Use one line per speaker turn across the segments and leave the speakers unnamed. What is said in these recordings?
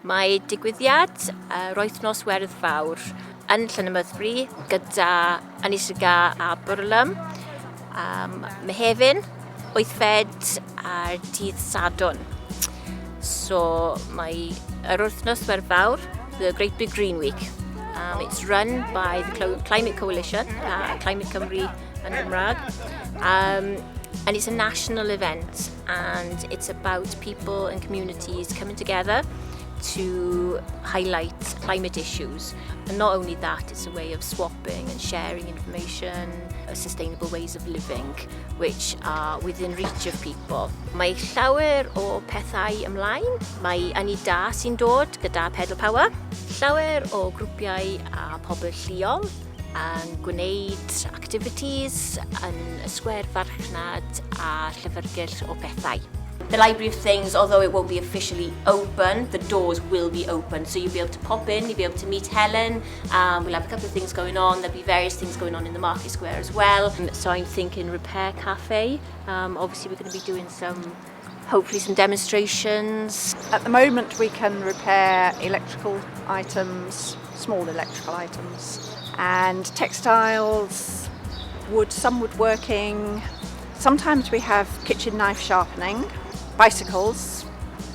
Mae digwyddiad Yr Wythnos Werdd Fawr yn Llanymddyfri gyda Ynni Sir Gâr a Bwrlwm. Mehefin, Wythfed a'r dydd Sadwrn. So mae Yr Wythnos Werdd Fawr, the Great Big Green Week. It's run by the Climate Coalition, Climate Cymru yn Gymraeg. And it's a national event, and it's about people and communities coming together to highlight climate issues. And not only that, it's a way of swapping and sharing information, sustainable ways of living, which are within reach of people. Mae llawer o pethau ymlaen. Mae ynni da sy'n dod gyda pedal power. Llawer o grwpiau a pobl lleol yn gwneud activities yn y sgwr farchnad a llyfrgell o bethau. The Library of Things, although it won't be officially open, the doors will be open. So you'll be able to pop in, you'll be able to meet Helen. We'll have a couple of things going on. There'll be various things going on in the market square as well. So I'm thinking repair cafe. Obviously we're going to be doing hopefully some demonstrations.
At the moment we can repair electrical items, small electrical items, and textiles, some woodworking. Sometimes we have kitchen knife sharpening. Bicycles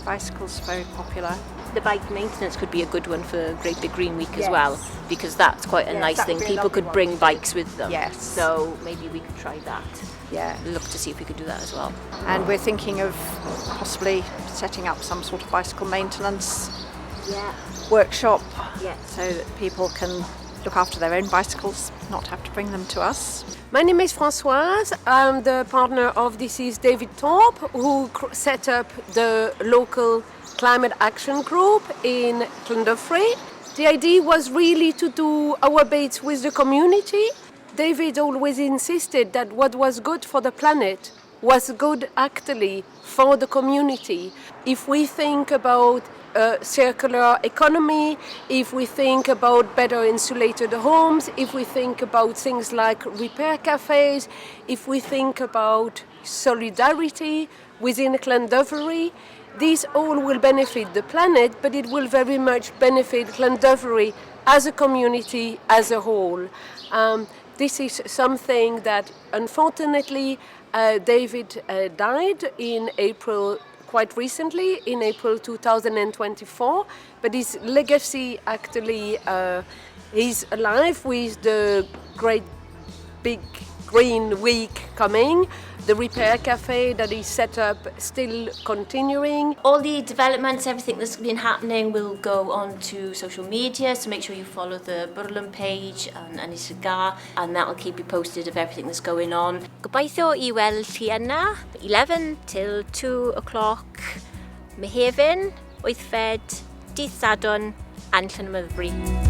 are very popular.
The bike maintenance could be a good one for Great Big Green Week as well, because that's quite a nice thing. People could bring bikes with them.
Yes.
So maybe we could try that.
Yeah.
Look to see if we could do that as well.
And we're thinking of possibly setting up some sort of bicycle maintenance workshop so that people can look after their own bicycles, not have to bring them to us.
My name is Françoise. I'm the partner of this is David Thorpe, who set up the local climate action group in Llandovery. The idea was really to do our bits with the community. David always insisted that what was good for the planet was good actually for the community. If we think about circular economy, if we think about better insulated homes, if we think about things like repair cafes, if we think about solidarity within Llandovery, these all will benefit the planet, but it will very much benefit Llandovery as a community as a whole. This is something that unfortunately David died in April quite recently, in April 2024, but his legacy actually is alive with the Great Big Green Week coming, the repair cafe that is set up still continuing.
All the developments, everything that's been happening will go on to social media, so make sure you follow the Bwrlwm page and Ynni Sir Gâr, and that will keep you posted of everything that's going on. Gobeithio I weld chi yna, 11 till 2 o'clock, Mehefin, Wythfed, dydd Sadwrn, and Llanymddyfri.